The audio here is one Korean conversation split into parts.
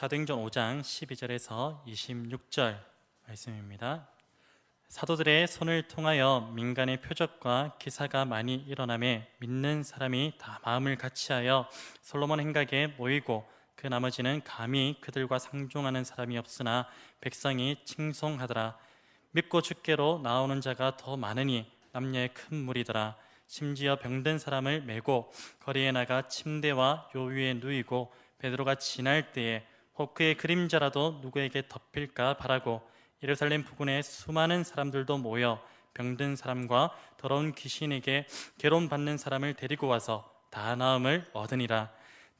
사도행전 5장 12절에서 26절 말씀입니다. 사도들의 손을 통하여 민간의 표적과 기사가 많이 일어나매 믿는 사람이 다 마음을 같이하여 솔로몬 행각에 모이고 그 나머지는 감히 그들과 상종하는 사람이 없으나 백성이 칭송하더라. 믿고 주께로 나오는 자가 더 많으니 남녀의 큰 무리더라. 심지어 병든 사람을 메고 거리에 나가 침대와 요 위에 누이고 베드로가 지날 때에 혹 그의 그림자라도 누구에게 덮일까 바라고 예루살렘 부근에 수많은 사람들도 모여 병든 사람과 더러운 귀신에게 괴로움받는 사람을 데리고 와서 다 나음을 얻으니라.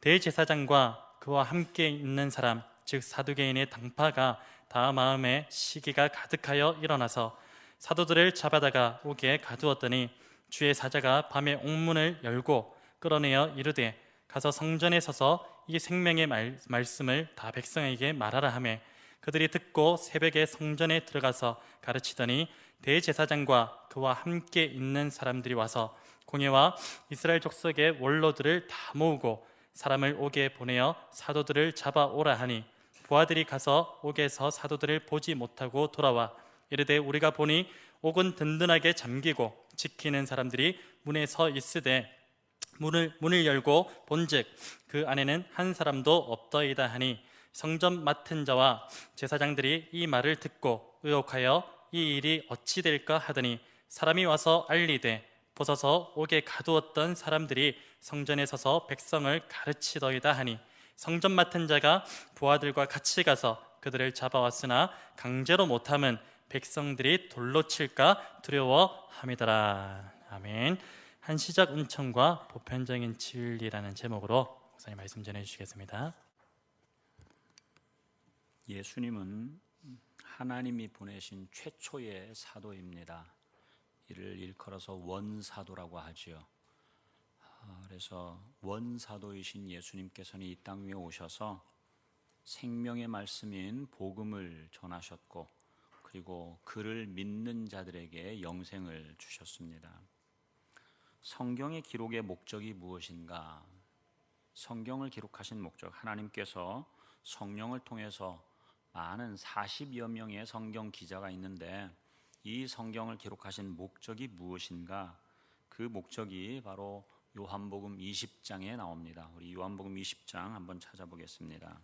대제사장과 그와 함께 있는 사람 즉 사두개인의 당파가 다 마음에 시기가 가득하여 일어나서 사도들을 잡아다가 옥에 가두었더니 주의 사자가 밤에 옥문을 열고 끌어내어 이르되 가서 성전에 서서 이 생명의 말씀을 다 백성에게 말하라 하매 그들이 듣고 새벽에 성전에 들어가서 가르치더니 대제사장과 그와 함께 있는 사람들이 와서 공회와 이스라엘 족속의 원로들을 다 모으고 사람을 옥에 보내어 사도들을 잡아오라 하니 부하들이 가서 옥에서 사도들을 보지 못하고 돌아와 이르되 우리가 보니 옥은 든든하게 잠기고 지키는 사람들이 문에 서 있으되 문을 열고 본즉 그 안에는 한 사람도 없더이다 하니 성전 맡은 자와 제사장들이 이 말을 듣고 의혹하여 이 일이 어찌 될까 하더니 사람이 와서 알리되 벗어서 옥에 가두었던 사람들이 성전에 서서 백성을 가르치더이다 하니 성전 맡은 자가 부하들과 같이 가서 그들을 잡아왔으나 강제로 못함은 백성들이 돌로 칠까 두려워함이더라. 아멘. 한시적 은총과 보편적인 진리라는 제목으로 목사님 말씀 전해주시겠습니다. 예수님은 하나님이 보내신 최초의 사도입니다. 이를 일컬어서 원사도라고 하지요. 그래서 원사도이신 예수님께서는 이 땅 위에 오셔서 생명의 말씀인 복음을 전하셨고 그리고 그를 믿는 자들에게 영생을 주셨습니다. 성경의 기록의 목적이 무엇인가? 성경을 기록하신 목적, 하나님께서 성령을 통해서 많은 40여 명의 성경 기자가 있는데 이 성경을 기록하신 목적이 무엇인가? 그 목적이 바로 요한복음 20장에 나옵니다. 우리 요한복음 20장 한번 찾아보겠습니다.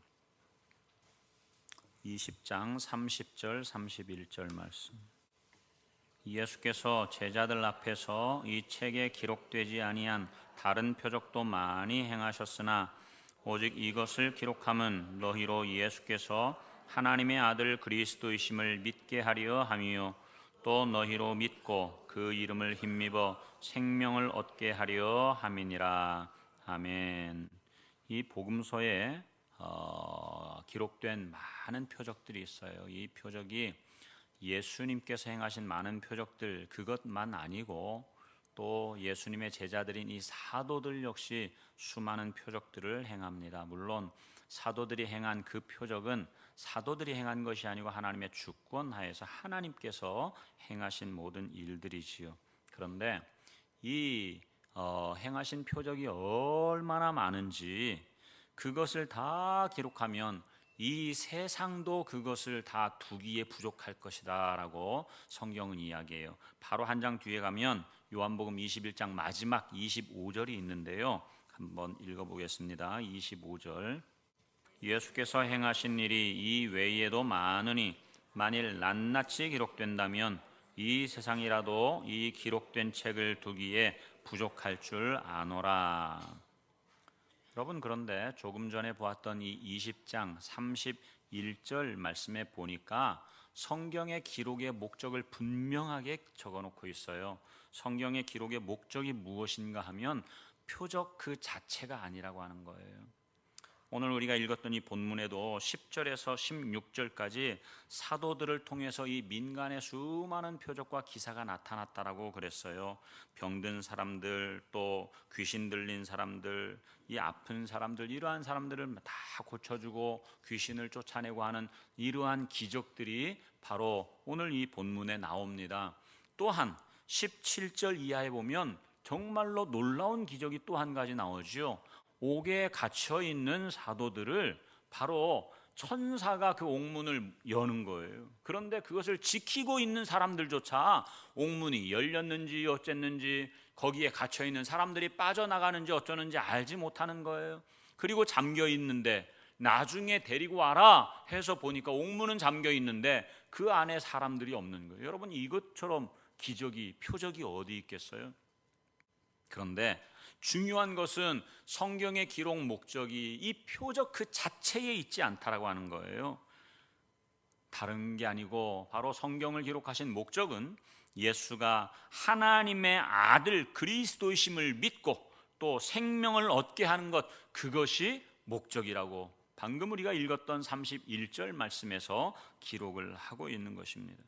20장 30절 31절 말씀. 예수께서 제자들 앞에서 이 책에 기록되지 아니한 다른 표적도 많이 행하셨으나 오직 이것을 기록함은 너희로 예수께서 하나님의 아들 그리스도이심을 믿게 하려 함이요 또 너희로 믿고 그 이름을 힘입어 생명을 얻게 하려 함이니라. 아멘. 이 복음서에 기록된 많은 표적들이 있어요. 이 표적이 예수님께서 행하신 많은 표적들 그것만 아니고 또 예수님의 제자들인 이 사도들 역시 수많은 표적들을 행합니다. 물론 사도들이 행한 그 표적은 사도들이 행한 것이 아니고 하나님의 주권 하에서 하나님께서 행하신 모든 일들이지요. 그런데 이 행하신 표적이 얼마나 많은지 그것을 다 기록하면 이 세상도 그것을 다 두기에 부족할 것이다 라고 성경은 이야기해요. 바로 한 장 뒤에 가면 요한복음 21장 마지막 25절이 있는데요, 한번 읽어보겠습니다. 25절. 예수께서 행하신 일이 이 외에도 많으니 만일 낱낱이 기록된다면 이 세상이라도 이 기록된 책을 두기에 부족할 줄 아노라. 여러분, 그런데 조금 전에 보았던 이 20장 31절 말씀에 보니까 성경의 기록의 목적을 분명하게 적어놓고 있어요. 성경의 기록의 목적이 무엇인가 하면 표적 그 자체가 아니라고 하는 거예요. 오늘 우리가 읽었던 이 본문에도 10절에서 16절까지 사도들을 통해서 이 민간의 수많은 표적과 기사가 나타났다라고 그랬어요. 병든 사람들, 또 귀신 들린 사람들, 이 아픈 사람들, 이러한 사람들을 다 고쳐주고 귀신을 쫓아내고 하는 이러한 기적들이 바로 오늘 이 본문에 나옵니다. 또한 17절 이하에 보면 정말로 놀라운 기적이 또 한 가지 나오죠. 옥에 갇혀 있는 사도들을 바로 천사가 그 옥문을 여는 거예요. 그런데 그것을 지키고 있는 사람들조차 옥문이 열렸는지 어쨌는지 거기에 갇혀 있는 사람들이 빠져나가는지 어쩌는지 알지 못하는 거예요. 그리고 잠겨 있는데 나중에 데리고 와라 해서 보니까 옥문은 잠겨 있는데 그 안에 사람들이 없는 거예요. 여러분, 이것처럼 기적이, 표적이 어디 있겠어요? 그런데 중요한 것은 성경의 기록 목적이 이 표적 그 자체에 있지 않다라고 하는 거예요. 다른 게 아니고 바로 성경을 기록하신 목적은 예수가 하나님의 아들 그리스도이심을 믿고 또 생명을 얻게 하는 것, 그것이 목적이라고 방금 우리가 읽었던 31절 말씀에서 기록을 하고 있는 것입니다.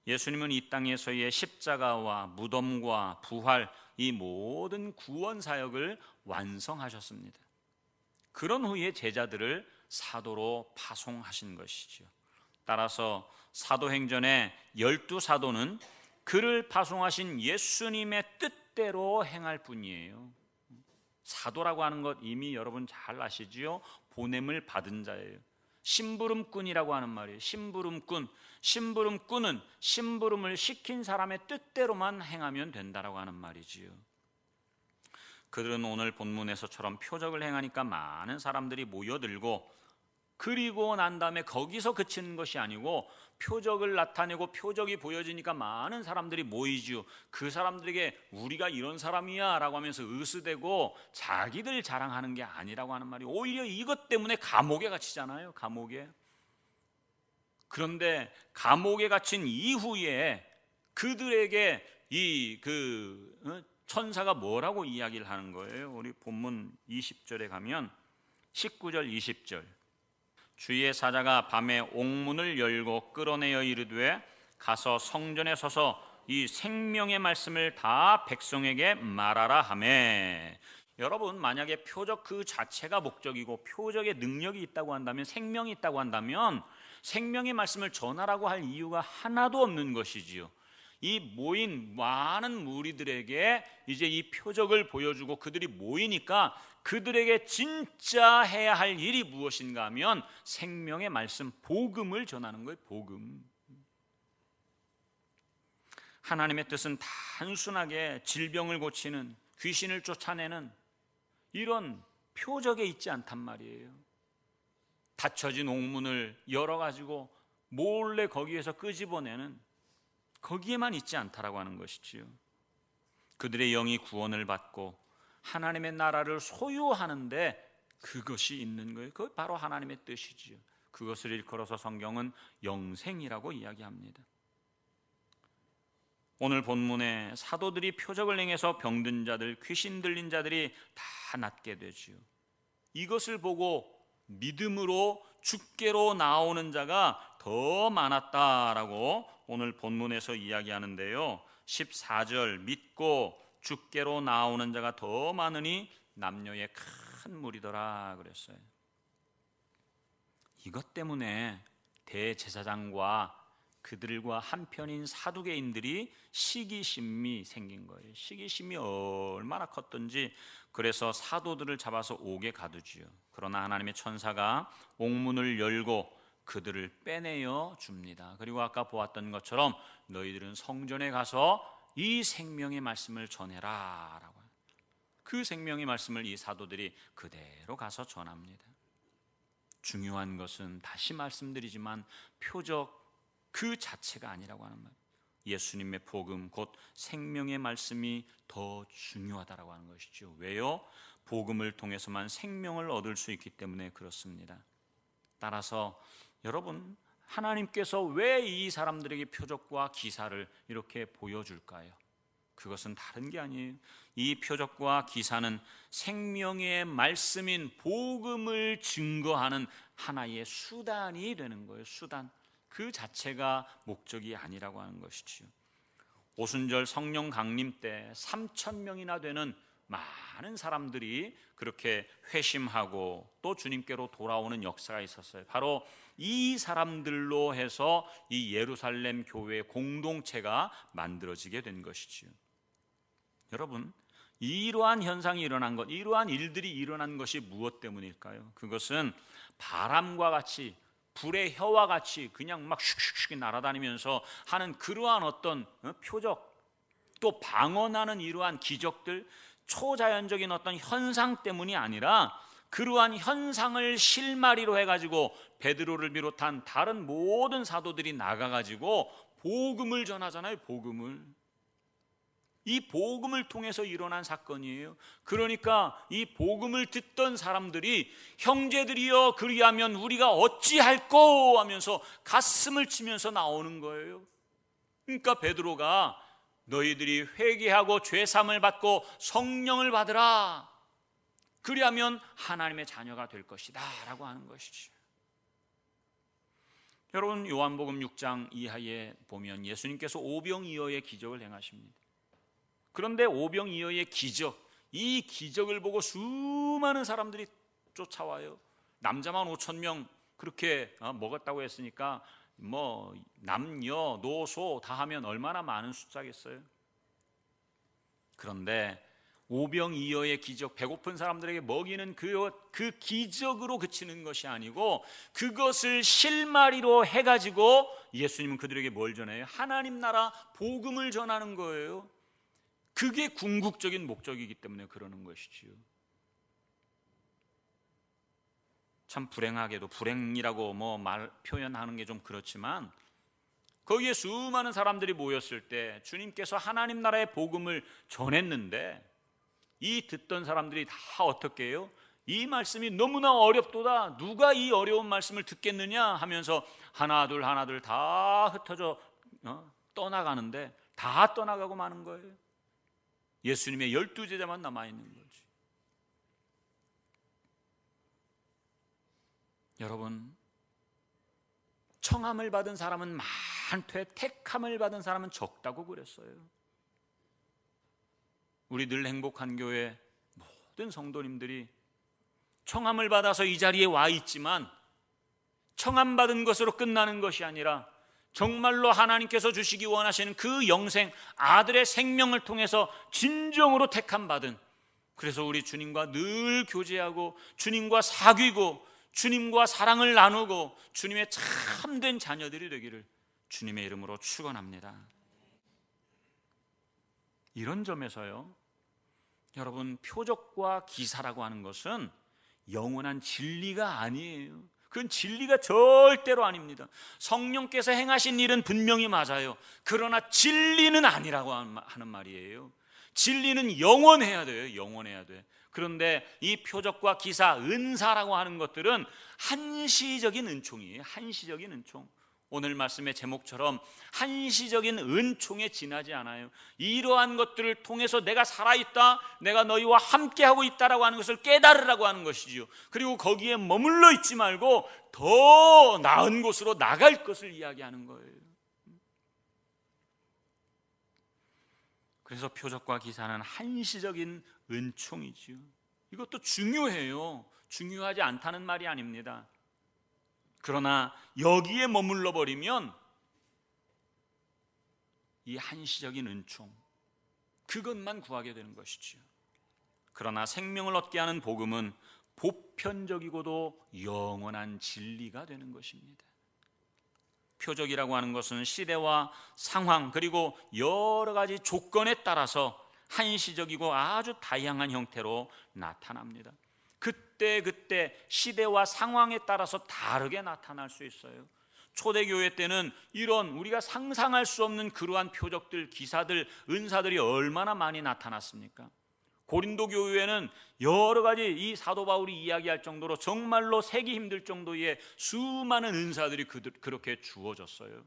예수님은 이 땅에서의 십자가와 무덤과 부활, 이 모든 구원 사역을 완성하셨습니다. 그런 후에 제자들을 사도로 파송하신 것이죠. 따라서 사도행전의 12사도는 그를 파송하신 예수님의 뜻대로 행할 뿐이에요. 사도라고 하는 것 이미 여러분 잘 아시지요? 보냄을 받은 자예요. 심부름꾼이라고 하는 말이에요. 심부름꾼. 심부름꾼은 심부름을 시킨 사람의 뜻대로만 행하면 된다라고 하는 말이지요. 그들은 오늘 본문에서처럼 표적을 행하니까 많은 사람들이 모여들고, 그리고 난 다음에 거기서 그치는 것이 아니고 표적을 나타내고 표적이 보여지니까 많은 사람들이 모이지요. 그 사람들에게 우리가 이런 사람이야 라고 하면서 으스대고 자기들 자랑하는 게 아니라고 하는 말이, 오히려 이것 때문에 감옥에 갇히잖아요. 감옥에. 그런데 감옥에 갇힌 이후에 그들에게 천사가 뭐라고 이야기를 하는 거예요? 우리 본문 20절에 가면 19절 20절, 주의 사자가 밤에 옥문을 열고 끌어내어 이르되 가서 성전에 서서 이 생명의 말씀을 다 백성에게 말하라 하매. 여러분, 만약에 표적 그 자체가 목적이고 표적의 능력이 있다고 한다면, 생명이 있다고 한다면 생명의 말씀을 전하라고 할 이유가 하나도 없는 것이지요. 이 모인 많은 무리들에게 이제 이 표적을 보여주고 그들이 모이니까 그들에게 진짜 해야 할 일이 무엇인가 하면 생명의 말씀, 복음을 전하는 거예요. 복음. 하나님의 뜻은 단순하게 질병을 고치는, 귀신을 쫓아내는 이런 표적에 있지 않단 말이에요. 닫혀진 옥문을 열어가지고 몰래 거기에서 끄집어내는, 거기에만 있지 않다라고 하는 것이지요. 그들의 영이 구원을 받고 하나님의 나라를 소유하는데 그것이 있는 거예요. 그것 바로 하나님의 뜻이지요. 그것을 일컬어서 성경은 영생이라고 이야기합니다. 오늘 본문에 사도들이 표적을 행해서 병든 자들, 귀신 들린 자들이 다 낫게 되지요. 이것을 보고 믿음으로 주께로 나오는 자가 더 많았다라고 오늘 본문에서 이야기하는데요. 14절, 믿고 주께로 나오는 자가 더 많으니 남녀의 큰 무리더라 그랬어요. 이것 때문에 대제사장과 그들과 한편인 사두개인들이 시기심이 생긴 거예요. 시기심이 얼마나 컸던지, 그래서 사도들을 잡아서 옥에 가두지요. 그러나 하나님의 천사가 옥문을 열고 그들을 빼내어 줍니다. 그리고 아까 보았던 것처럼 너희들은 성전에 가서 이 생명의 말씀을 전해라 라고. 그 생명의 말씀을 이 사도들이 그대로 가서 전합니다. 중요한 것은 다시 말씀드리지만 표적 그 자체가 아니라고 하는 말. 예수님의 복음, 곧 생명의 말씀이 더 중요하다라고 하는 것이죠. 왜요? 복음을 통해서만 생명을 얻을 수 있기 때문에 그렇습니다. 따라서 여러분, 하나님께서 왜 이 사람들에게 표적과 기사를 이렇게 보여줄까요? 그것은 다른 게 아니에요. 이 표적과 기사는 생명의 말씀인 복음을 증거하는 하나의 수단이 되는 거예요. 수단. 그 자체가 목적이 아니라고 하는 것이지요. 오순절 성령 강림 때 3,000명이나 되는 많은 사람들이 그렇게 회심하고 또 주님께로 돌아오는 역사가 있었어요. 바로 이 사람들로 해서 이 예루살렘 교회 공동체가 만들어지게 된 것이지요. 여러분, 이러한 현상이 일어난 것, 이러한 일들이 일어난 것이 무엇 때문일까요? 그것은 바람과 같이, 불의 혀와 같이 그냥 막 슉슉슉 날아다니면서 하는 그러한 어떤 표적, 또 방언하는 이러한 기적들, 초자연적인 어떤 현상 때문이 아니라 그러한 현상을 실마리로 해가지고 베드로를 비롯한 다른 모든 사도들이 나가가지고 복음을 전하잖아요. 복음을. 이 복음을 통해서 일어난 사건이에요. 그러니까 이 복음을 듣던 사람들이 형제들이여 그리하면 우리가 어찌할꼬 하면서 가슴을 치면서 나오는 거예요. 그러니까 베드로가 너희들이 회개하고 죄사함을 받고 성령을 받으라, 그리하면 하나님의 자녀가 될 것이다 라고 하는 것이죠. 여러분, 요한복음 6장 이하에 보면 예수님께서 오병이어의 기적을 행하십니다. 그런데 오병이어의 기적, 이 기적을 보고 수많은 사람들이 쫓아와요. 남자만 5,000명 그렇게 먹었다고 했으니까 뭐 남녀 노소 다 하면 얼마나 많은 숫자겠어요. 그런데 오병이어의 기적, 배고픈 사람들에게 먹이는 그 기적으로 그치는 것이 아니고 그것을 실마리로 해가지고 예수님은 그들에게 뭘 전해요? 하나님 나라 복음을 전하는 거예요. 그게 궁극적인 목적이기 때문에 그러는 것이지요. 참 불행하게도, 불행이라고 표현하는 게 좀 그렇지만, 거기에 수많은 사람들이 모였을 때 주님께서 하나님 나라의 복음을 전했는데 이 듣던 사람들이 다 어떻게 해요? 이 말씀이 너무나 어렵도다, 누가 이 어려운 말씀을 듣겠느냐 하면서 하나둘 다 흩어져 떠나가는데 다 떠나가고 마는 거예요. 예수님의 12제자만 남아있는 거지. 여러분, 청함을 받은 사람은 많되 택함을 받은 사람은 적다고 그랬어요. 우리 늘 행복한 교회 모든 성도님들이 청함을 받아서 이 자리에 와 있지만 청함 받은 것으로 끝나는 것이 아니라 정말로 하나님께서 주시기 원하시는 그 영생, 아들의 생명을 통해서 진정으로 택함 받은, 그래서 우리 주님과 늘 교제하고 주님과 사귀고 주님과 사랑을 나누고 주님의 참된 자녀들이 되기를 주님의 이름으로 축원합니다. 이런 점에서요, 여러분, 표적과 기사라고 하는 것은 영원한 진리가 아니에요. 그건 진리가 절대로 아닙니다. 성령께서 행하신 일은 분명히 맞아요. 그러나 진리는 아니라고 하는 말이에요. 진리는 영원해야 돼요. 영원해야 돼. 그런데 이 표적과 기사, 은사라고 하는 것들은 한시적인 은총이에요. 한시적인 은총. 오늘 말씀의 제목처럼 한시적인 은총에 지나지 않아요. 이러한 것들을 통해서 내가 살아있다, 내가 너희와 함께하고 있다라고 하는 것을 깨달으라고 하는 것이죠. 그리고 거기에 머물러 있지 말고 더 나은 곳으로 나갈 것을 이야기하는 거예요. 그래서 표적과 기사는 한시적인 은총이지요. 이것도 중요해요. 중요하지 않다는 말이 아닙니다. 그러나 여기에 머물러 버리면 이 한시적인 은총, 그것만 구하게 되는 것이지요. 그러나 생명을 얻게 하는 복음은 보편적이고도 영원한 진리가 되는 것입니다. 표적이라고 하는 것은 시대와 상황 그리고 여러 가지 조건에 따라서 한시적이고 아주 다양한 형태로 나타납니다. 그때 시대와 상황에 따라서 다르게 나타날 수 있어요. 초대교회 때는 이런 우리가 상상할 수 없는 그러한 표적들, 기사들, 은사들이 얼마나 많이 나타났습니까? 고린도 교회에는 여러 가지 이 사도 바울이 이야기할 정도로 정말로 세기 힘들 정도의 수많은 은사들이 그렇게 주어졌어요.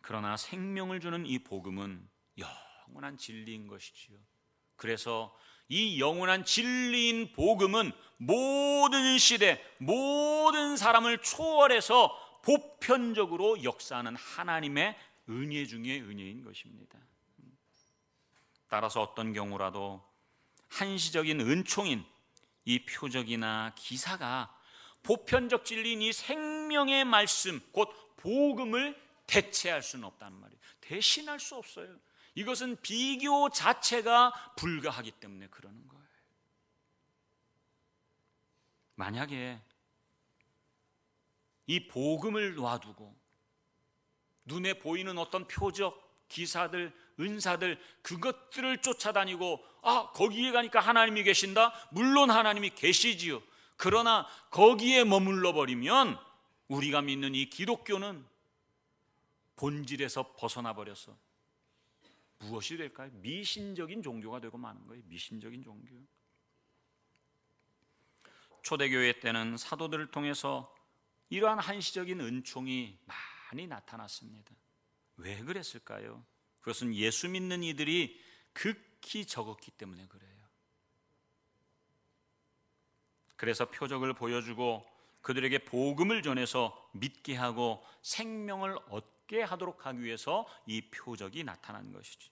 그러나 생명을 주는 이 복음은 영원한 진리인 것이지요. 그래서 이 영원한 진리인 복음은 모든 시대, 모든 사람을 초월해서 보편적으로 역사하는 하나님의 은혜 중에 은혜인 것입니다. 따라서 어떤 경우라도 한시적인 은총인 이 표적이나 기사가 보편적 진리인 이 생명의 말씀, 곧 복음을 대체할 수는 없다는 말이에요. 배신할 수 없어요. 이것은 비교 자체가 불가하기 때문에 그러는 거예요. 만약에 이 복음을 놔두고 눈에 보이는 어떤 표적, 기사들, 은사들, 그것들을 쫓아다니고 거기에 가니까 하나님이 계신다? 물론 하나님이 계시지요. 그러나 거기에 머물러 버리면 우리가 믿는 이 기독교는 본질에서 벗어나 버려서 무엇이 될까요? 미신적인 종교가 되고 마는 거예요. 미신적인 종교. 초대교회 때는 사도들을 통해서 이러한 한시적인 은총이 많이 나타났습니다. 왜 그랬을까요? 그것은 예수 믿는 이들이 극히 적었기 때문에 그래요. 그래서 표적을 보여주고 그들에게 복음을 전해서 믿게 하고 생명을 얻게 하도록 하기 위해서 이 표적이 나타난 것이지.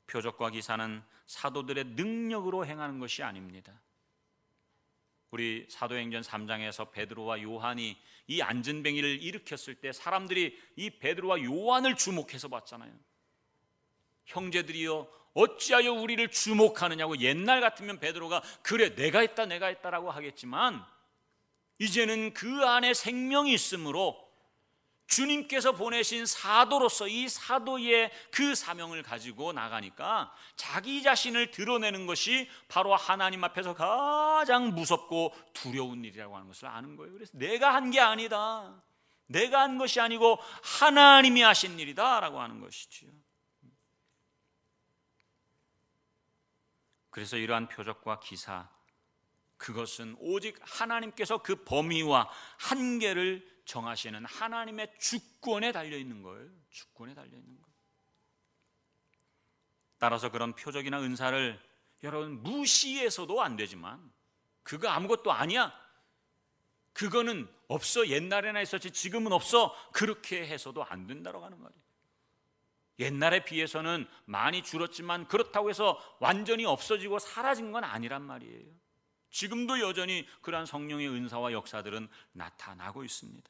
표적과 기사는 사도들의 능력으로 행하는 것이 아닙니다. 우리 사도행전 3장에서 베드로와 요한이 이 안전뱅이를 일으켰을 때 사람들이 이 베드로와 요한을 주목해서 봤잖아요. 형제들이여 어찌하여 우리를 주목하느냐고. 옛날 같으면 베드로가 그래 내가 했다라고 하겠지만 이제는 그 안에 생명이 있으므로 주님께서 보내신 사도로서 이 사도의 그 사명을 가지고 나가니까 자기 자신을 드러내는 것이 바로 하나님 앞에서 가장 무섭고 두려운 일이라고 하는 것을 아는 거예요. 그래서 내가 한 게 아니다, 내가 한 것이 아니고 하나님이 하신 일이다 라고 하는 것이지요. 그래서 이러한 표적과 기사, 그것은 오직 하나님께서 그 범위와 한계를 정하시는 하나님의 주권에 달려있는 거예요. 주권에 달려있는 거예요. 따라서 그런 표적이나 은사를 여러분 무시해서도 안 되지만 그거 아무것도 아니야, 그거는 없어, 옛날에나 있었지 지금은 없어, 그렇게 해서도 안 된다고 하는 말이에요. 옛날에 비해서는 많이 줄었지만 그렇다고 해서 완전히 없어지고 사라진 건 아니란 말이에요. 지금도 여전히 그러한 성령의 은사와 역사들은 나타나고 있습니다.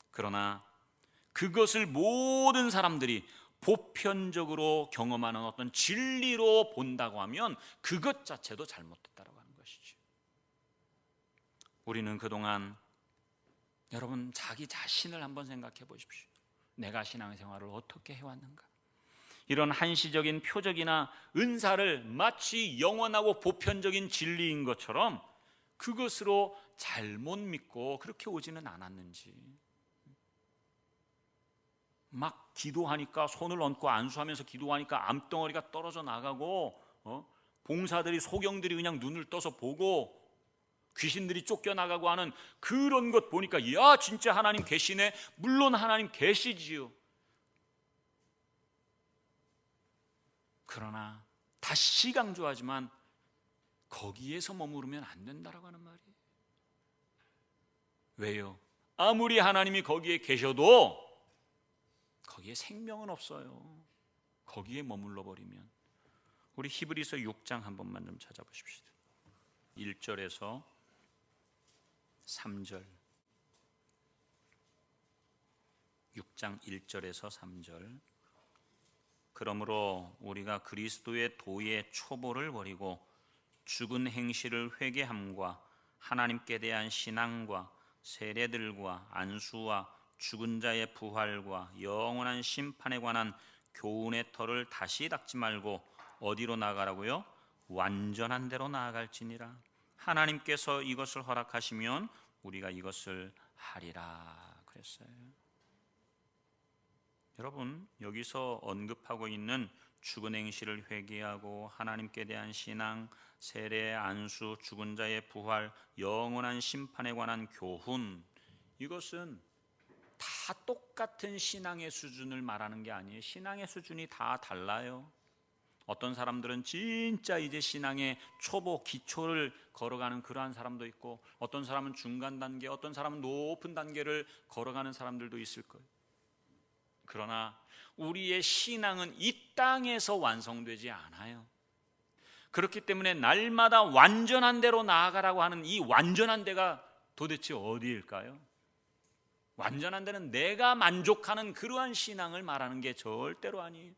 그러나 그것을 모든 사람들이 보편적으로 경험하는 어떤 진리로 본다고 하면 그것 자체도 잘못됐다고 하는 것이죠. 우리는 그동안 여러분 자기 자신을 한번 생각해 보십시오. 내가 신앙생활을 어떻게 해왔는가? 이런 한시적인 표적이나 은사를 마치 영원하고 보편적인 진리인 것처럼 그것으로 잘못 믿고 그렇게 오지는 않았는지. 막 기도하니까 손을 얹고 안수하면서 기도하니까 암덩어리가 떨어져 나가고 봉사들이 소경들이 그냥 눈을 떠서 보고 귀신들이 쫓겨나가고 하는 그런 것 보니까 야 진짜 하나님 계시네. 물론 하나님 계시지요. 그러나 다시 강조하지만 거기에서 머무르면 안 된다라고 하는 말이에요. 왜요? 아무리 하나님이 거기에 계셔도 거기에 생명은 없어요. 거기에 머물러 버리면. 우리 히브리서 6장 한 번만 좀 찾아보십시오. 1절에서 3절. 6장 1절에서 3절. 그러므로 우리가 그리스도의 도의 초보를 버리고 죽은 행실을 회개함과 하나님께 대한 신앙과 세례들과 안수와 죽은 자의 부활과 영원한 심판에 관한 교훈의 터를 다시 닦지 말고 어디로 나아가라고요? 완전한 대로 나아갈지니라. 하나님께서 이것을 허락하시면 우리가 이것을 하리라 그랬어요. 여러분 여기서 언급하고 있는 죽은 행실을 회개하고 하나님께 대한 신앙, 세례, 안수, 죽은 자의 부활, 영원한 심판에 관한 교훈, 이것은 다 똑같은 신앙의 수준을 말하는 게 아니에요. 신앙의 수준이 다 달라요. 어떤 사람들은 진짜 이제 신앙의 초보, 기초를 걸어가는 그러한 사람도 있고 어떤 사람은 중간 단계, 어떤 사람은 높은 단계를 걸어가는 사람들도 있을 거예요. 그러나 우리의 신앙은 이 땅에서 완성되지 않아요. 그렇기 때문에 날마다 완전한 대로 나아가라고 하는 이 완전한 데가 도대체 어디일까요? 완전한 데는 내가 만족하는 그러한 신앙을 말하는 게 절대로 아니에요.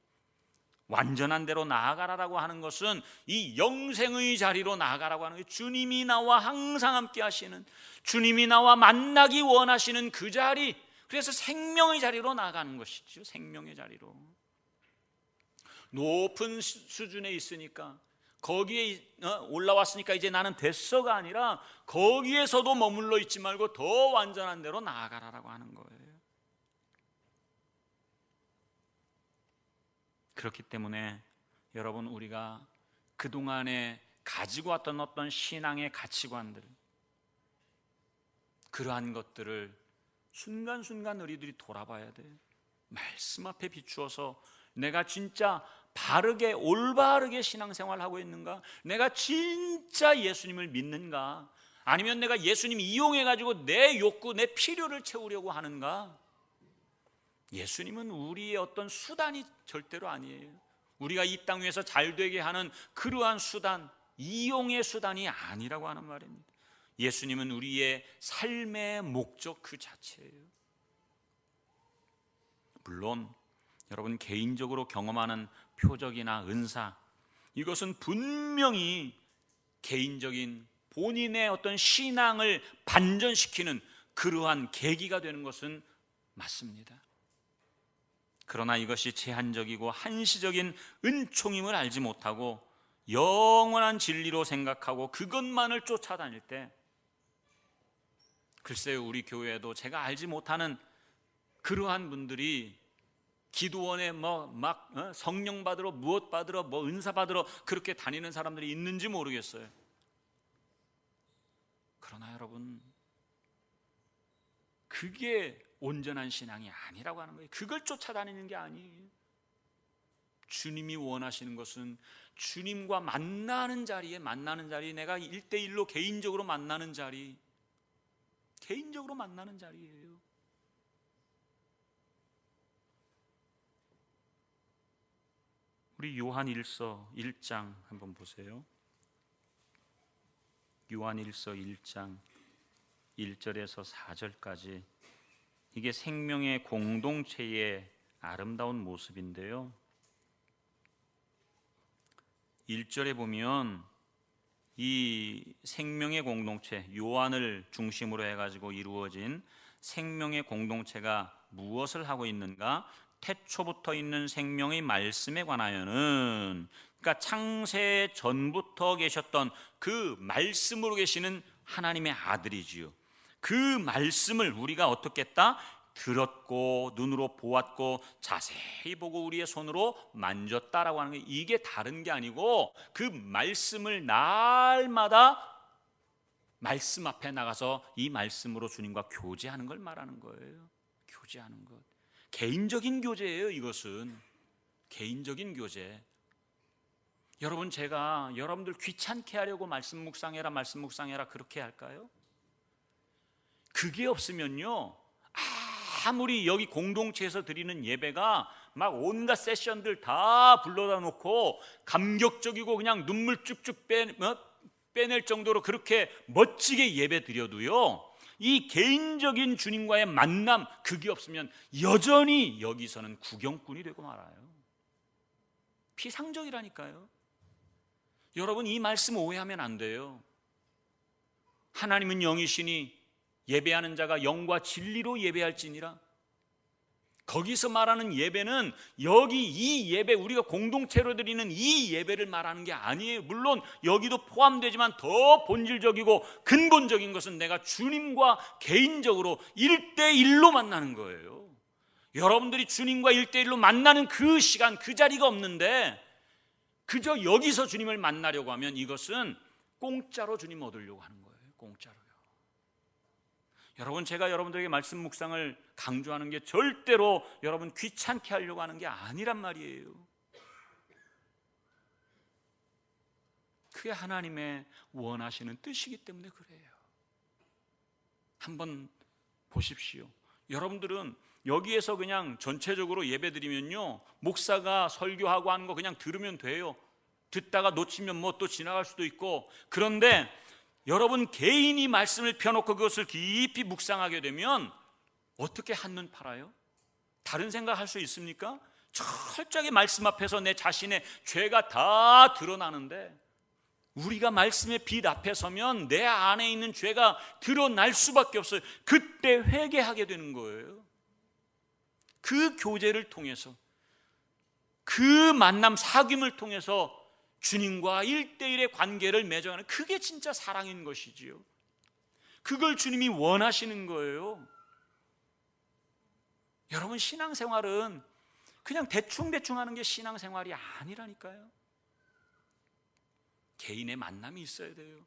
완전한 대로 나아가라라고 하는 것은 이 영생의 자리로 나아가라고 하는 거예요. 주님이 나와 항상 함께 하시는, 주님이 나와 만나기 원하시는 그 자리, 그래서 생명의 자리로 나아가는 것이죠. 생명의 자리로. 높은 수준에 있으니까, 거기에 올라왔으니까 이제 나는 됐어가 아니라 거기에서도 머물러 있지 말고 더 완전한 대로 나아가라라고 하는 거예요. 그렇기 때문에 여러분, 우리가 그동안에 가지고 왔던 어떤 신앙의 가치관들, 그러한 것들을 순간순간 우리들이 돌아봐야 돼요. 말씀 앞에 비추어서 내가 진짜 바르게 올바르게 신앙생활을 하고 있는가? 내가 진짜 예수님을 믿는가? 아니면 내가 예수님 이용해가지고 내 욕구, 내 필요를 채우려고 하는가? 예수님은 우리의 어떤 수단이 절대로 아니에요. 우리가 이 땅 위에서 잘되게 하는 그러한 수단, 이용의 수단이 아니라고 하는 말입니다. 예수님은 우리의 삶의 목적 그 자체예요. 물론 여러분 개인적으로 경험하는 표적이나 은사, 이것은 분명히 개인적인 본인의 어떤 신앙을 반전시키는 그러한 계기가 되는 것은 맞습니다. 그러나 이것이 제한적이고 한시적인 은총임을 알지 못하고 영원한 진리로 생각하고 그것만을 쫓아다닐 때, 글쎄요, 우리 교회에도 제가 알지 못하는 그러한 분들이 기도원에 성령 받으러, 무엇 받으러, 은사 받으러 그렇게 다니는 사람들이 있는지 모르겠어요. 그러나 여러분, 그게 온전한 신앙이 아니라고 하는 거예요. 그걸 쫓아다니는 게 아니에요. 주님이 원하시는 것은 주님과 만나는 자리에, 내가 1대1로 개인적으로 만나는 자리, 개인적으로 만나는 자리예요. 우리 요한일서 1장 한번 보세요. 요한일서 1장 1절에서 4절까지, 이게 생명의 공동체의 아름다운 모습인데요, 1절에 보면 이 생명의 공동체, 요한을 중심으로 해가지고 이루어진 생명의 공동체가 무엇을 하고 있는가? 태초부터 있는 생명의 말씀에 관하여는, 그러니까 창세 전부터 계셨던 그 말씀으로 계시는 하나님의 아들이지요. 그 말씀을 우리가 어떻게 했다? 들었고 눈으로 보았고 자세히 보고 우리의 손으로 만졌다라고 하는 게, 이게 다른 게 아니고 그 말씀을 날마다 말씀 앞에 나가서 이 말씀으로 주님과 교제하는 걸 말하는 거예요. 교제하는 것, 개인적인 교제예요. 이것은 개인적인 교제. 여러분, 제가 여러분들 귀찮게 하려고 말씀 묵상해라 그렇게 할까요? 그게 없으면요, 아무리 여기 공동체에서 드리는 예배가 막 온갖 세션들 다 불러다 놓고 감격적이고 그냥 눈물 쭉쭉 빼낼 정도로 그렇게 멋지게 예배 드려도요, 이 개인적인 주님과의 만남, 그게 없으면 여전히 여기서는 구경꾼이 되고 말아요. 피상적이라니까요. 여러분, 이 말씀 오해하면 안 돼요. 하나님은 영이시니 예배하는 자가 영과 진리로 예배할지니라. 거기서 말하는 예배는 여기 이 예배, 우리가 공동체로 드리는 이 예배를 말하는 게 아니에요. 물론 여기도 포함되지만 더 본질적이고 근본적인 것은 내가 주님과 개인적으로 1대1로 만나는 거예요. 여러분들이 주님과 1대1로 만나는 그 시간, 그 자리가 없는데 그저 여기서 주님을 만나려고 하면 이것은 공짜로 주님 얻으려고 하는 거예요. 공짜로요. 여러분, 제가 여러분들에게 말씀 묵상을 강조하는 게 절대로 여러분 귀찮게 하려고 하는 게 아니란 말이에요. 그게 하나님의 원하시는 뜻이기 때문에 그래요. 한번 보십시오. 여러분들은 여기에서 그냥 전체적으로 예배드리면요, 목사가 설교하고 하는 거 그냥 들으면 돼요. 듣다가 놓치면 뭐 또 지나갈 수도 있고. 그런데 여러분 개인이 말씀을 펴놓고 그것을 깊이 묵상하게 되면 어떻게 한눈 팔아요? 다른 생각할 수 있습니까? 철저하게 말씀 앞에서 내 자신의 죄가 다 드러나는데, 우리가 말씀의 빛 앞에 서면 내 안에 있는 죄가 드러날 수밖에 없어요. 그때 회개하게 되는 거예요. 그 교제를 통해서, 그 만남 사귐을 통해서 주님과 1대1의 관계를 맺어가는, 그게 진짜 사랑인 것이지요. 그걸 주님이 원하시는 거예요. 여러분, 신앙생활은 그냥 대충대충 하는 게 신앙생활이 아니라니까요. 개인의 만남이 있어야 돼요.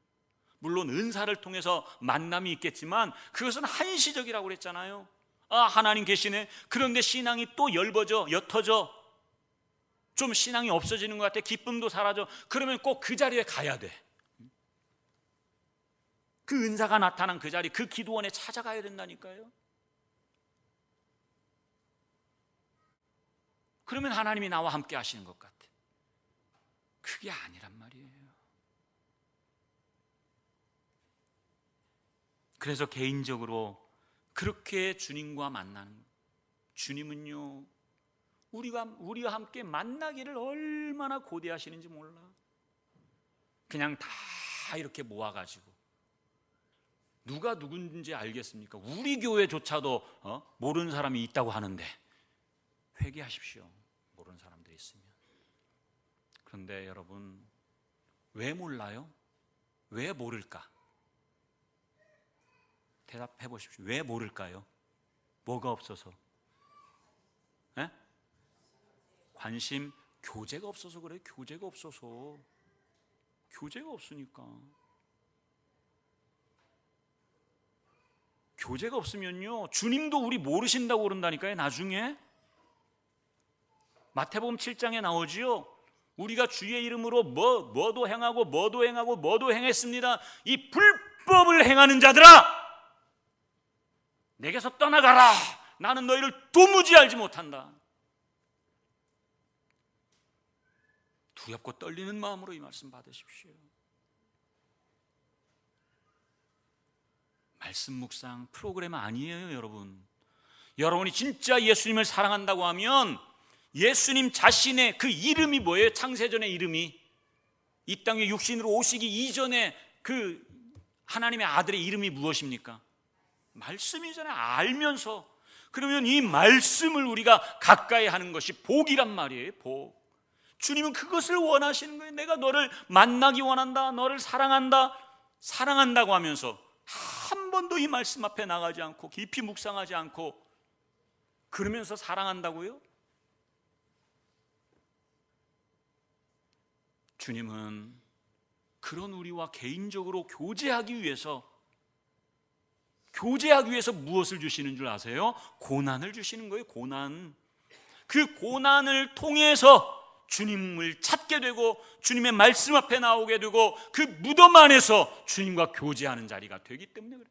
물론 은사를 통해서 만남이 있겠지만 그것은 한시적이라고 그랬잖아요. 하나님 계시네. 그런데 신앙이 또 옅어져, 좀 신앙이 없어지는 것 같아. 기쁨도 사라져. 그러면 꼭 그 자리에 가야 돼. 그 은사가 나타난 그 자리, 그 기도원에 찾아가야 된다니까요. 그러면 하나님이 나와 함께 하시는 것 같아. 그게 아니란 말이에요. 그래서 개인적으로 그렇게 주님과 만나는 거예요. 주님은요, 우리와 함께 만나기를 얼마나 고대하시는지 몰라. 그냥 다 이렇게 모아가지고, 누가 누군지 알겠습니까? 우리 교회조차도 모르는 사람이 있다고 하는데 회개하십시오. 모르는 사람들이 있으면. 그런데 여러분, 왜 몰라요? 왜 모를까? 대답해 보십시오. 왜 모를까요? 뭐가 없어서? 에? 관심, 교제가 없어서 그래요. 교제가 없어서. 교제가 없으니까. 교제가 없으면요, 주님도 우리 모르신다고 그런다니까요. 나중에 마태복음 7장에 나오지요. 우리가 주의 이름으로 뭐도 행하고 행했습니다. 이 불법을 행하는 자들아, 내게서 떠나가라. 나는 너희를 도무지 알지 못한다. 두렵고 떨리는 마음으로 이 말씀 받으십시오. 말씀 묵상 프로그램 아니에요, 여러분. 여러분이 진짜 예수님을 사랑한다고 하면 예수님 자신의 그 이름이 뭐예요? 창세전의 이름이, 이 땅에 육신으로 오시기 이전에 그 하나님의 아들의 이름이 무엇입니까? 말씀이잖아요. 알면서. 그러면 이 말씀을 우리가 가까이 하는 것이 복이란 말이에요. 복. 주님은 그것을 원하시는 거예요. 내가 너를 만나기 원한다. 너를 사랑한다. 사랑한다고 하면서 한 번도 이 말씀 앞에 나가지 않고 깊이 묵상하지 않고 그러면서 사랑한다고요? 주님은 그런 우리와 개인적으로 교제하기 위해서 무엇을 주시는 줄 아세요? 고난을 주시는 거예요. 고난. 그 고난을 통해서 주님을 찾게 되고 주님의 말씀 앞에 나오게 되고 그 무덤 안에서 주님과 교제하는 자리가 되기 때문에 그래요.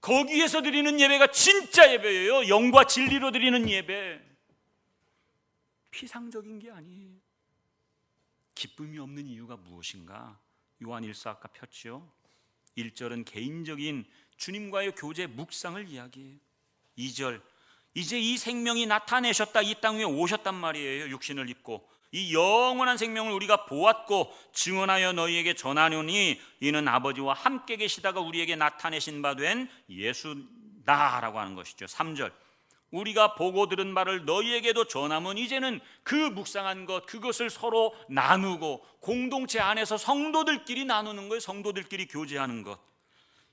거기에서 드리는 예배가 진짜 예배예요. 영과 진리로 드리는 예배. 피상적인 게 아니에요. 기쁨이 없는 이유가 무엇인가? 요한 1서 아까 폈지요. 1절은 개인적인 주님과의 교제 묵상을 이야기해요. 2절, 이제 이 생명이 나타내셨다. 이 땅 위에 오셨단 말이에요. 육신을 입고 이 영원한 생명을 우리가 보았고 증언하여 너희에게 전하노니 이는 아버지와 함께 계시다가 우리에게 나타내신 바 된 예수다라고 하는 것이죠. 3절, 우리가 보고 들은 바를 너희에게도 전하면 이제는 그 묵상한 것 그것을 서로 나누고 공동체 안에서 성도들끼리 나누는 거예요. 성도들끼리 교제하는 것.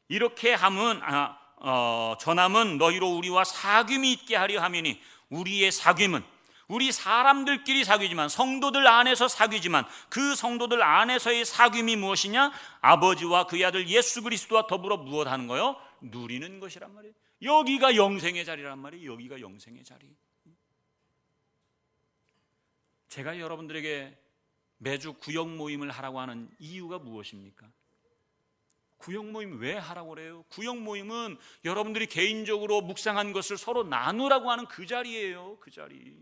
이렇게 함은 전함은 너희로 우리와 사귐이 있게 하려 함이니 우리의 사귐은 우리 사람들끼리 사귀지만 성도들 안에서 사귀지만 그 성도들 안에서의 사귐이 무엇이냐? 아버지와 그의 아들 예수 그리스도와 더불어 무엇하는 거요? 누리는 것이란 말이에요. 여기가 영생의 자리란 말이에요. 여기가 영생의 자리. 제가 여러분들에게 매주 구역 모임을 하라고 하는 이유가 무엇입니까? 구역 모임 왜 하라고 그래요? 구역 모임은 여러분들이 개인적으로 묵상한 것을 서로 나누라고 하는 그 자리예요. 그 자리.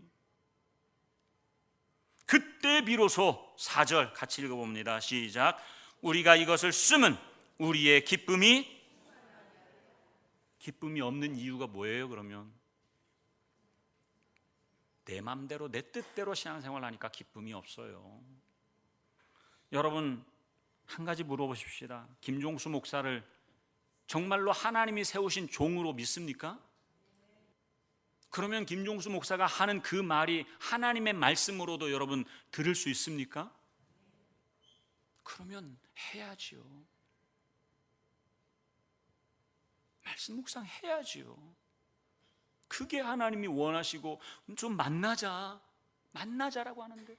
그때 비로소 4절 같이 읽어봅니다. 시작. 우리가 이것을 쓰면 우리의 기쁨이 없는 이유가 뭐예요? 그러면 내 맘대로 내 뜻대로 신앙생활 하니까 기쁨이 없어요. 여러분 한 가지 물어보십시다. 김종수 목사를 정말로 하나님이 세우신 종으로 믿습니까? 그러면 김종수 목사가 하는 그 말이 하나님의 말씀으로도 여러분 들을 수 있습니까? 그러면 해야지요. 말씀 묵상해야지요. 그게 하나님이 원하시고 좀 만나자라고 하는데,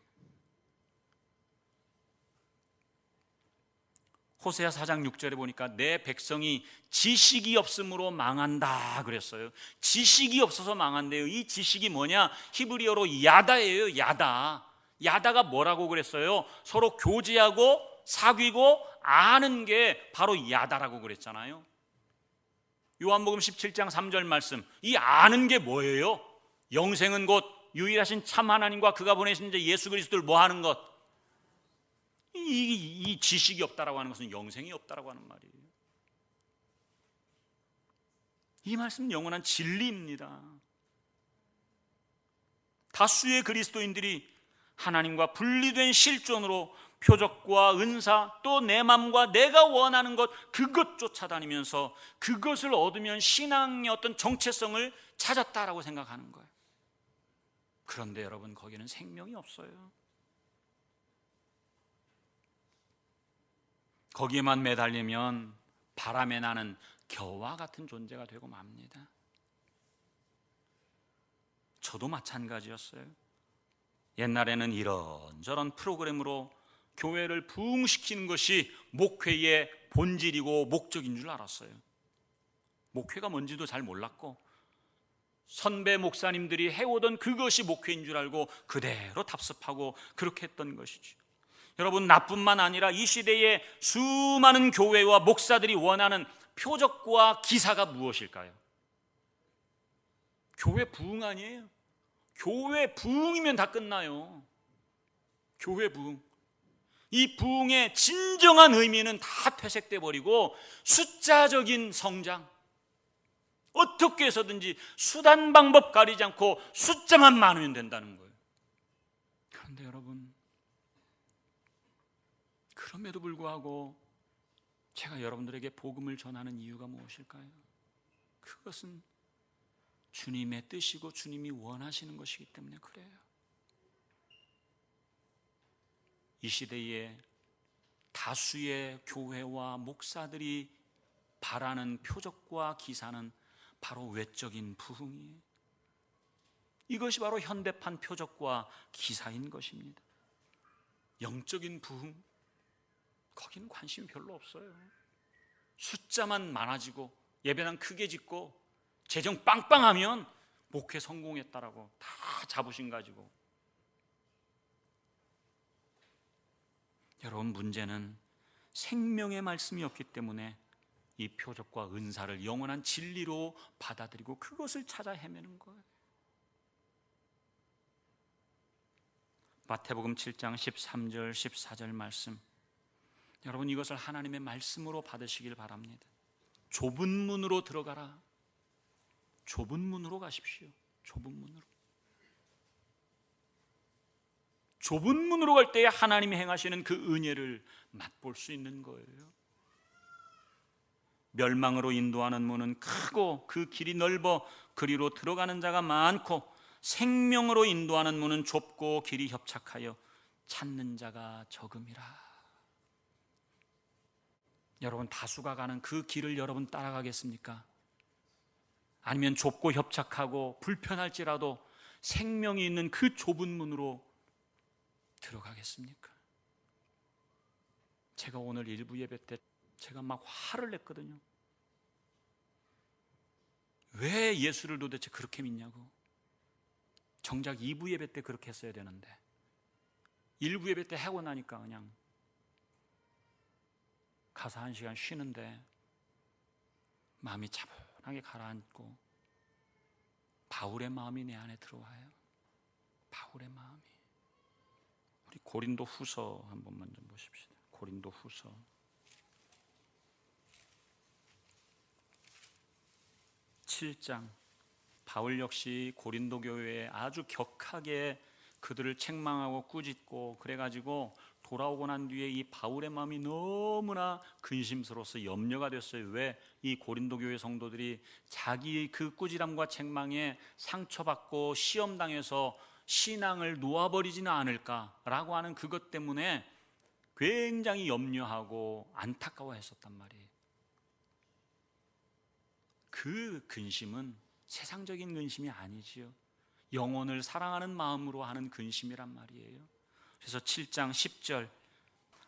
호세아 4장 6절에 보니까 내 백성이 지식이 없으므로 망한다 그랬어요. 지식이 없어서 망한대요. 이 지식이 뭐냐? 히브리어로 야다예요. 야다가 뭐라고 그랬어요? 서로 교제하고 사귀고 아는 게 바로 야다라고 그랬잖아요. 요한복음 17장 3절 말씀, 이 아는 게 뭐예요? 영생은 곧 유일하신 참 하나님과 그가 보내신 이제 예수 그리스도를 뭐 하는 것? 이 지식이 없다라고 하는 것은 영생이 없다라고 하는 말이에요. 이 말씀은 영원한 진리입니다. 다수의 그리스도인들이 하나님과 분리된 실존으로 표적과 은사, 또 내 마음과 내가 원하는 것, 그것 쫓아다니면서 그것을 얻으면 신앙의 어떤 정체성을 찾았다라고 생각하는 거예요. 그런데 여러분, 거기는 생명이 없어요. 거기에만 매달리면 바람에 나는 겨와 같은 존재가 되고 맙니다. 저도 마찬가지였어요. 옛날에는 이런저런 프로그램으로 교회를 부흥시키는 것이 목회의 본질이고 목적인 줄 알았어요. 목회가 뭔지도 잘 몰랐고 선배 목사님들이 해오던 그것이 목회인 줄 알고 그대로 답습하고 그렇게 했던 것이죠. 여러분, 나뿐만 아니라 이 시대의 수많은 교회와 목사들이 원하는 표적과 기사가 무엇일까요? 교회 부흥 아니에요? 교회 부흥이면 다 끝나요. 교회 부흥. 이 부흥의 진정한 의미는 다 퇴색돼 버리고 숫자적인 성장, 어떻게 해서든지 수단 방법 가리지 않고 숫자만 많으면 된다는 거예요. 그런데 여러분, 그럼에도 불구하고 제가 여러분들에게 복음을 전하는 이유가 무엇일까요? 그것은 주님의 뜻이고 주님이 원하시는 것이기 때문에 그래요. 이 시대에 다수의 교회와 목사들이 바라는 표적과 기사는 바로 외적인 부흥이에요. 이것이 바로 현대판 표적과 기사인 것입니다. 영적인 부흥, 거기는 관심이 별로 없어요. 숫자만 많아지고 예배당 크게 짓고 재정 빵빵하면 목회 성공했다라고 다 자부심 가지고. 여러분, 문제는 생명의 말씀이 없기 때문에 이 표적과 은사를 영원한 진리로 받아들이고 그것을 찾아 헤매는 거예요. 마태복음 7장 13절 14절 말씀, 여러분 이것을 하나님의 말씀으로 받으시길 바랍니다. 좁은 문으로 들어가라. 좁은 문으로 가십시오. 좁은 문으로. 좁은 문으로 갈 때에 하나님이 행하시는 그 은혜를 맛볼 수 있는 거예요. 멸망으로 인도하는 문은 크고 그 길이 넓어 그리로 들어가는 자가 많고, 생명으로 인도하는 문은 좁고 길이 협착하여 찾는 자가 적음이라. 여러분, 다수가 가는 그 길을 여러분 따라가겠습니까? 아니면 좁고 협착하고 불편할지라도 생명이 있는 그 좁은 문으로 들어가겠습니까? 제가 오늘 일부 예배 때 제가 막 화를 냈거든요. 왜 예수를 도대체 그렇게 믿냐고. 정작 2부 예배 때 그렇게 했어야 되는데 1부 예배 때 하고 나니까 그냥 가서 1시간 쉬는데 마음이 차분하게 가라앉고 바울의 마음이 내 안에 들어와요. 바울의 마음이. 우리 고린도 후서 한 번만 좀 보십시다. 고린도 후서 7장 바울 역시 고린도 교회에 아주 격하게 그들을 책망하고 꾸짖고 그래가지고 돌아오고 난 뒤에 이 바울의 마음이 너무나 근심스러워서 염려가 됐어요. 왜? 이 고린도 교회 성도들이 자기 그 꾸지람과 책망에 상처받고 시험당해서 신앙을 놓아버리지는 않을까라고 하는 그것 때문에 굉장히 염려하고 안타까워했었단 말이에요. 그 근심은 세상적인 근심이 아니지요. 영혼을 사랑하는 마음으로 하는 근심이란 말이에요. 그래서 7장 10절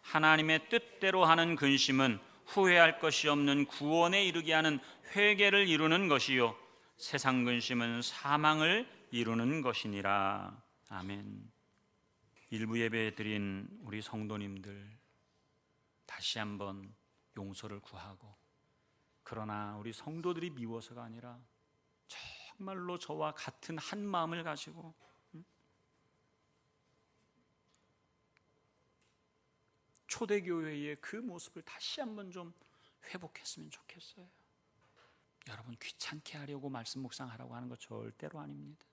하나님의 뜻대로 하는 근심은 후회할 것이 없는 구원에 이르게 하는 회개를 이루는 것이요 세상 근심은 사망을 이루는 것이니라. 아멘. 일부 예배 드린 우리 성도님들 다시 한번 용서를 구하고, 그러나 우리 성도들이 미워서가 아니라 정말로 저와 같은 한 마음을 가지고 초대교회의 그 모습을 다시 한번 좀 회복했으면 좋겠어요. 여러분, 귀찮게 하려고 말씀 묵상하라고 하는 거 절대로 아닙니다.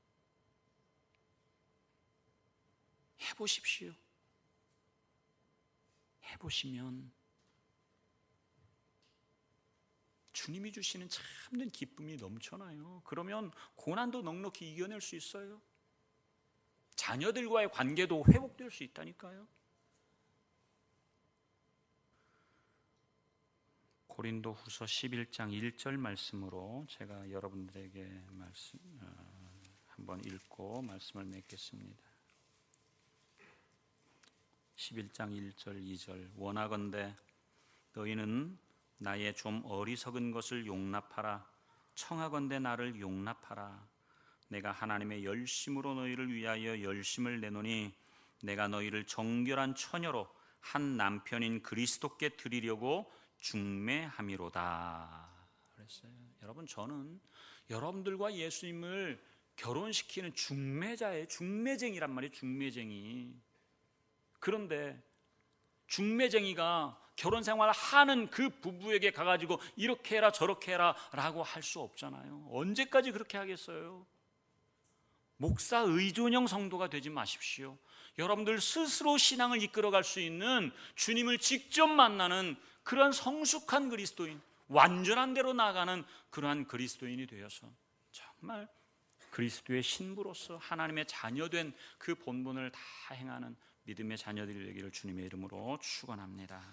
해보십시오. 해보시면 주님이 주시는 참된 기쁨이 넘쳐나요. 그러면 고난도 넉넉히 이겨낼 수 있어요. 자녀들과의 관계도 회복될 수 있다니까요. 고린도후서 11장 1절 말씀으로 제가 여러분들에게 한번 읽고 말씀을 맺겠습니다. 11장 1절 2절 원하건대 너희는 나의 좀 어리석은 것을 용납하라. 청하건대 나를 용납하라. 내가 하나님의 열심으로 너희를 위하여 열심을 내노니 내가 너희를 정결한 처녀로 한 남편인 그리스도께 드리려고 중매함이로다 그랬어요. 여러분, 저는 여러분들과 예수님을 결혼시키는 중매자예요. 중매쟁이란 말이에요. 중매쟁이. 그런데 중매쟁이가 결혼 생활을 하는 그 부부에게 가가지고 이렇게 해라 저렇게 해라 라고 할 수 없잖아요. 언제까지 그렇게 하겠어요? 목사 의존형 성도가 되지 마십시오. 여러분들 스스로 신앙을 이끌어갈 수 있는, 주님을 직접 만나는 그러한 성숙한 그리스도인, 완전한 대로 나아가는 그러한 그리스도인이 되어서 정말 그리스도의 신부로서 하나님의 자녀된 그 본분을 다 행하는 믿음의 자녀들이 되기를 주님의 이름으로 축원합니다.